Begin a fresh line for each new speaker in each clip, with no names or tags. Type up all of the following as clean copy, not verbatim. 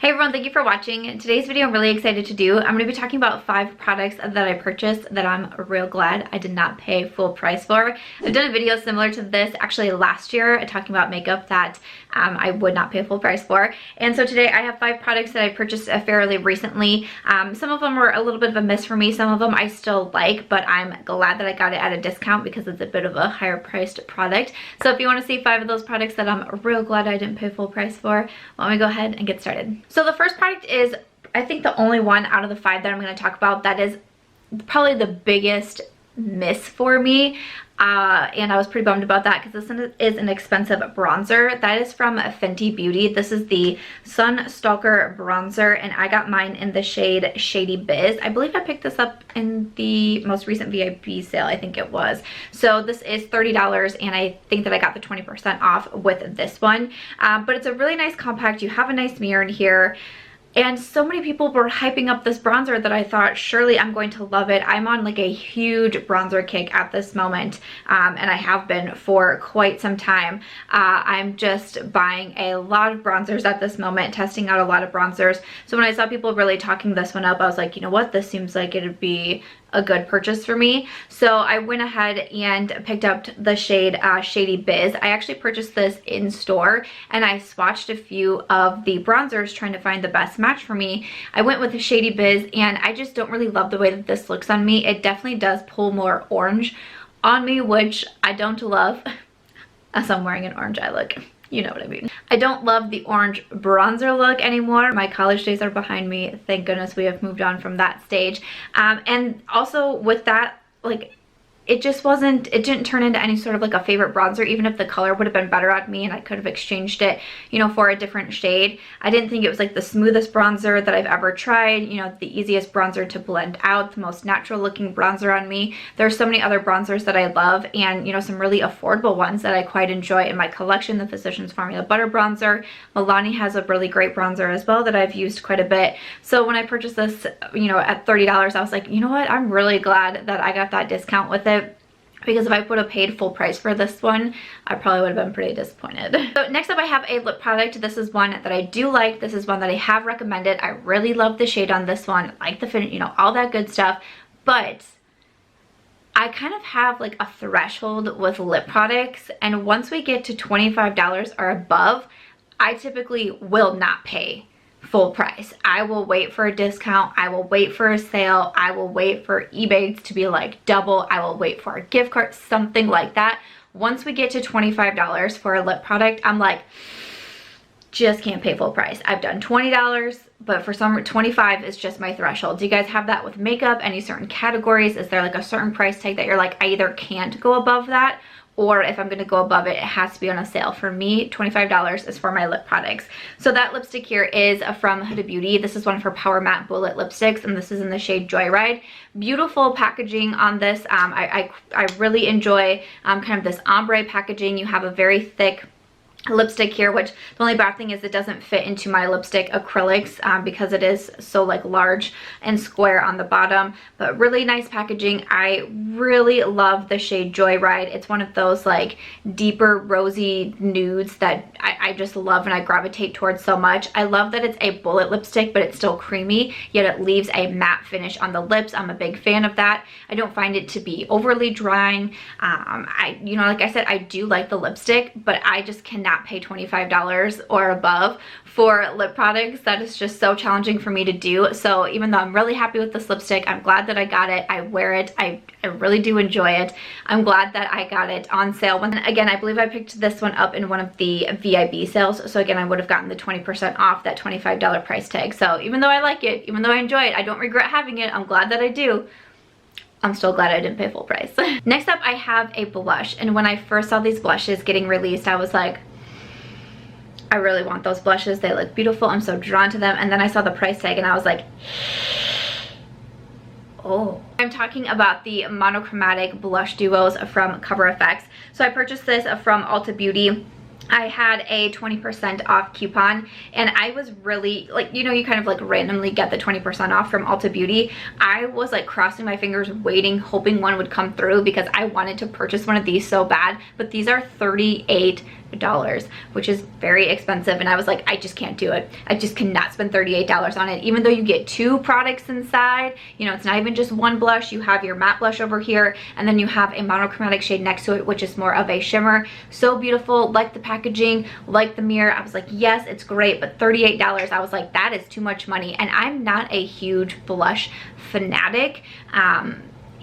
Hey everyone, thank you for watching. In today's video I'm really excited to do. I'm going to be talking about 5 products that I purchased that I'm real glad I did not pay full price for. I've done a video similar to this actually last year talking about makeup that I would not pay full price for. And so today I have 5 products that I purchased fairly recently. Some of them were a little bit of a miss for me. Some of them I still like, but I'm glad that I got it at a discount because it's a bit of a higher priced product. So if you want to see 5 of those products that I'm real glad I didn't pay full price for, let me go ahead and get started. So the first product is, I think, the only one out of the 5 that I'm going to talk about that is probably the biggest miss for me. And I was pretty bummed about that because this is an expensive bronzer. That is from Fenty Beauty. This is the Sun Stalker bronzer, and I got mine in the shade Shady Biz. I believe I picked this up in the most recent VIP sale, I think it was. So this is $30, and I think that I got the 20% off with this one. But it's a really nice compact. You have a nice mirror in here. And so many people were hyping up this bronzer that I thought, surely I'm going to love it. I'm on like a huge bronzer kick at this moment, and I have been for quite some time. I'm just buying a lot of bronzers at this moment, testing out a lot of bronzers. So when I saw people really talking this one up, I was like, you know what, this seems like it'd be a good purchase for me. So I went ahead and picked up the shade Shady Biz. I actually purchased this in store, and I swatched a few of the bronzers trying to find the best match for me. I went with the Shady Biz, and I just don't really love the way that this looks on me. It definitely does pull more orange on me, which I don't love as I'm wearing an orange eye look. You know what I mean. I don't love the orange bronzer look anymore. My college days are behind me. Thank goodness we have moved on from that stage. And also with that, like, it just wasn't, it didn't turn into any sort of like a favorite bronzer, even if the color would have been better on me and I could have exchanged it, you know, for a different shade. I didn't think it was like the smoothest bronzer that I've ever tried, you know, the easiest bronzer to blend out, the most natural looking bronzer on me. There are so many other bronzers that I love, and, you know, some really affordable ones that I quite enjoy in my collection. The Physicians Formula Butter Bronzer. Milani has a really great bronzer as well that I've used quite a bit. So when I purchased this, you know, at $30, I was like, you know what, I'm really glad that I got that discount with it, because if I would have paid full price for this one, I probably would have been pretty disappointed. So next up I have a lip product. This is one that I do like. This is one that I have recommended. I really love the shade on this one. I like the fit, you know, all that good stuff. But I kind of have like a threshold with lip products, and once we get to $25 or above, I typically will not pay full price. I will wait for a discount. I will wait for a sale. I will wait for eBay to be like double. I will wait for a gift card, something like that. Once we get to $25 for a lip product, I'm like, just can't pay full price. I've done $20, but for some, 25 is just my threshold. Do you guys have that with makeup? Any certain categories? Is there like a certain price tag that you're like, I either can't go above that, or if I'm going to go above it, it has to be on a sale? For me, $25 is for my lip products. So that lipstick here is from Huda Beauty. This is one of her Power Matte Bullet lipsticks, and this is in the shade Joyride. Beautiful packaging on this. I really enjoy kind of this ombre packaging. You have a very thick lipstick here, which the only bad thing is it doesn't fit into my lipstick acrylics because it is so like large and square on the bottom, but really nice packaging. I really love the shade Joyride. It's one of those like deeper rosy nudes that I just love and I gravitate towards so much. I love that it's a bullet lipstick, but it's still creamy, yet it leaves a matte finish on the lips. I'm a big fan of that. I don't find it to be overly drying. You know, like I said, I do like the lipstick, but I just cannot pay $25 or above for lip products. That is just so challenging for me to do. So even though I'm really happy with this lipstick, I'm glad that I got it. I wear it. I really do enjoy it. I'm glad that I got it on sale. And again, I believe I picked this one up in one of the VIB sales. So again, I would have gotten the 20% off that $25 price tag. So even though I like it, even though I enjoy it, I don't regret having it. I'm glad that I do. I'm still glad I didn't pay full price. Next up, I have a blush. And when I first saw these blushes getting released, I was like, I really want those blushes. They look beautiful. I'm so drawn to them. And then I saw the price tag and I was like, oh. I'm talking about the monochromatic blush duos from Cover FX. So I purchased this from Ulta Beauty. I had a 20% off coupon, and I was really like, you know, you kind of like randomly get the 20% off from Ulta Beauty. I was like crossing my fingers, waiting, hoping one would come through because I wanted to purchase one of these so bad, but these are $38 which is very expensive, and I was like, I just can't do it. I just cannot spend $38 on it, even though you get 2 products inside. You know, it's not even just one blush. You have your matte blush over here, and then you have a monochromatic shade next to it, which is more of a shimmer. So beautiful, like the packaging, like the mirror. I was like, yes, it's great, but $38, I was like, that is too much money. And I'm not a huge blush fanatic.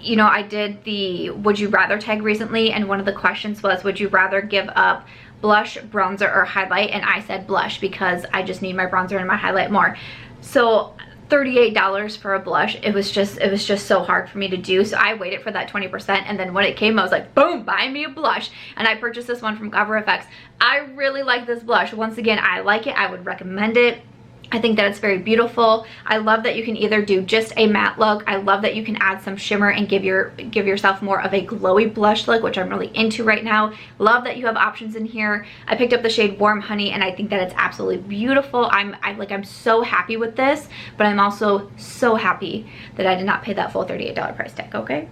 You know, I did the would you rather tag recently, and one of the questions was, would you rather give up blush, bronzer, or highlight? And I said blush because I just need my bronzer and my highlight more. So $38 for a blush, it was just so hard for me to do. So I waited for that 20%, and then when it came, I was like, boom, buy me a blush. And I purchased this one from Cover FX. I really like this blush. Once again, I like it. I would recommend it. I think that it's very beautiful. I love that you can either do just a matte look. I love that you can add some shimmer and give yourself more of a glowy blush look, which I'm really into right now. Love that you have options in here. I picked up the shade Warm Honey, and I think that it's absolutely beautiful. I'm so happy with this, but I'm also so happy that I did not pay that full $38 price tag, okay?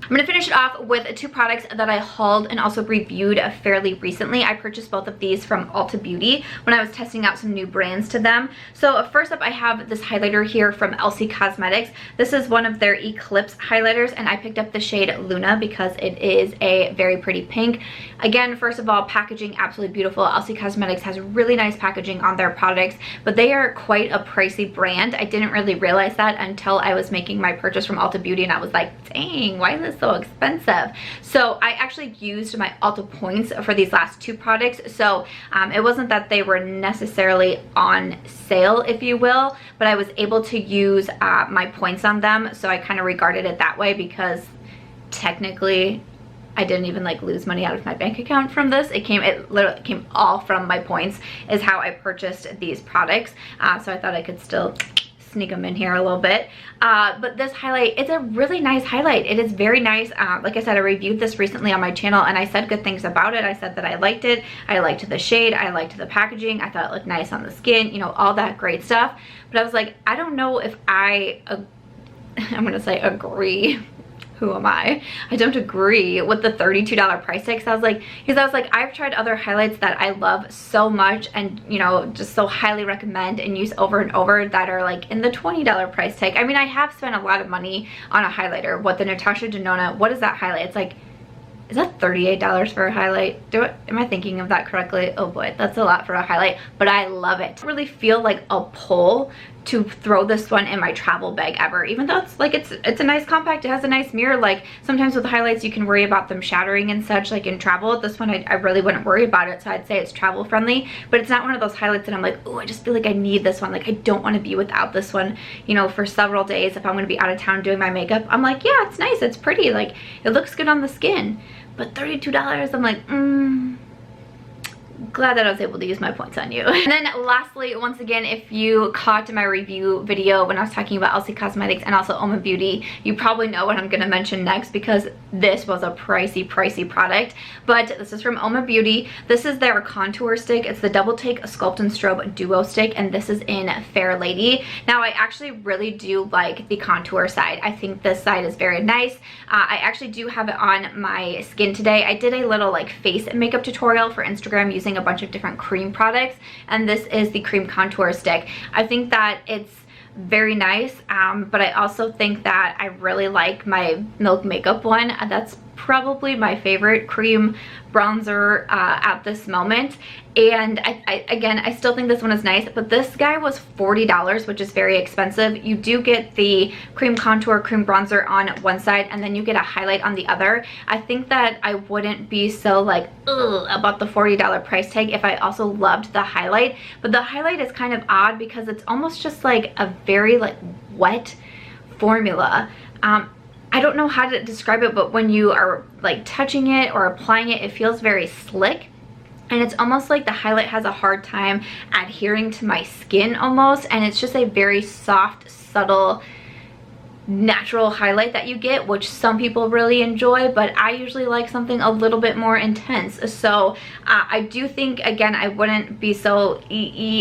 I'm going to finish it off with 2 products that I hauled and also reviewed fairly recently. I purchased both of these from Ulta Beauty when I was testing out some new brands to them. So first up, I have this highlighter here from Elcie Cosmetics. This is one of their Eclipse highlighters, and I picked up the shade Luna because it is a very pretty pink. Again, first of all, packaging absolutely beautiful. Elcie Cosmetics has really nice packaging on their products, but they are quite a pricey brand. I didn't really realize that until I was making my purchase from Ulta Beauty, and I was like, dang, why is this so expensive? So I actually used my Ulta points for these last 2 products. So it wasn't that they were necessarily on sale, if you will, but I was able to use my points on them. So I kind of regarded it that way, because technically I didn't even like lose money out of my bank account from this. It literally came all from my points is how I purchased these products. So I thought I could still sneak them in here a little bit. But this highlight, it's a really nice highlight. It is very nice. Like I said, I reviewed this recently on my channel, and I said good things about it. I said that I liked it. I liked the shade. I liked the packaging. I thought it looked nice on the skin, you know, all that great stuff. But I was like, I don't know if I'm gonna say agree. Who am I? I don't agree with the $32 price tag. So I was like, I've tried other highlights that I love so much and, you know, just so highly recommend and use over and over that are like in the $20 price tag. I mean, I have spent a lot of money on a highlighter. What, the Natasha Denona, what is that highlight? It's like, is that $38 for a highlight? Am I thinking of that correctly? Oh boy, that's a lot for a highlight, but I love it. I really feel like a pull to throw this one in my travel bag ever, even though it's like it's a nice compact. It has a nice mirror. Like sometimes with highlights you can worry about them shattering and such, like in travel. This one I really wouldn't worry about it, so I'd say it's travel friendly. But it's not one of those highlights that I'm like, oh, I just feel like I need this one. Like I don't want to be without this one, you know, for several days. If I'm going to be out of town doing my makeup, I'm like, yeah, it's nice, it's pretty, like it looks good on the skin. But $32, I'm like, glad that I was able to use my points on you. And then lastly, once again, if you caught my review video when I was talking about Elcie Cosmetics and also Uoma Beauty, you probably know what I'm going to mention next, because this was a pricey product. But this is from Uoma Beauty. This is their contour stick. It's the Double Take Sculpt and Strobe Duo Stick, and this is in Fair Lady. Now I actually really do like the contour side. I think this side is very nice. I actually do have it on my skin today. I did a little like face makeup tutorial for Instagram using a bunch of different cream products, and this is the cream contour stick. I think that it's very nice, but I also think that I really like my Milk Makeup one. That's probably my favorite cream bronzer at this moment. And again, I still think this one is nice, but this guy was $40, which is very expensive. You do get the cream contour, cream bronzer on one side, and then you get a highlight on the other. I think that I wouldn't be so like, ugh, about the $40 price tag if I also loved the highlight. But the highlight is kind of odd because it's almost just like a very like wet formula. I don't know how to describe it, but when you are like touching it or applying it, it feels very slick. And it's almost like the highlight has a hard time adhering to my skin almost. And it's just a very soft, subtle, natural highlight that you get, which some people really enjoy, but I usually like something a little bit more intense. So I do think, again, I wouldn't be so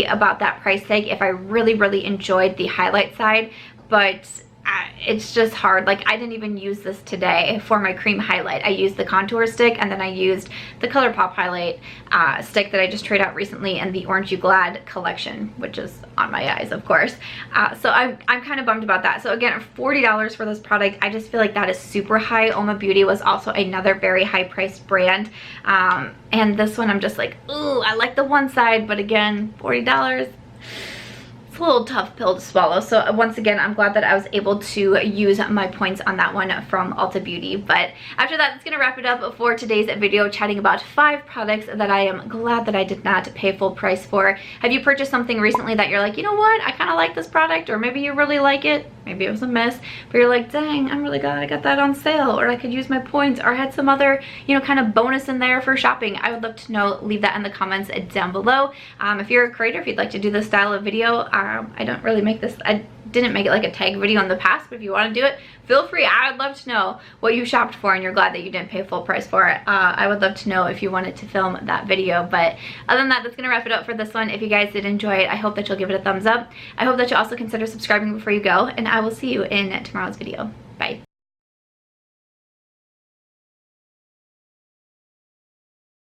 about that price tag if I really enjoyed the highlight side. But it's just hard. Like, I didn't even use this today for my cream highlight. I used the contour stick, and then I used the Colourpop highlight stick that I just tried out recently in the Orange You Glad collection, which is on my eyes, of course. So I'm kind of bummed about that. So again, $40 for this product, I just feel like that is super high. Uoma Beauty was also another very high priced brand. And this one I'm just like, ooh, I like the one side, but again, $40. It's a little tough pill to swallow. So once again, I'm glad that I was able to use my points on that one from Ulta Beauty. But after that, that's gonna wrap it up for today's video, chatting about 5 products that I am glad that I did not pay full price for. Have you purchased something recently that you're like, you know what, I kind of like this product, or maybe you really like it, maybe it was a miss, but you're like, dang, I'm really glad I got that on sale, or I could use my points, or had some other, you know, kind of bonus in there for shopping? I would love to know. Leave that in the comments down below. If you're a creator, if you'd like to do this style of video, I don't really make this, I didn't make it like a tag video in the past, but if you want to do it, feel free. I would love to know what you shopped for and you're glad that you didn't pay full price for it. I would love to know if you wanted to film that video. But other than that, that's gonna wrap it up for this one. If you guys did enjoy it, I hope that you'll give it a thumbs up. I hope that you'll also consider subscribing before you go, and I will see you in tomorrow's video.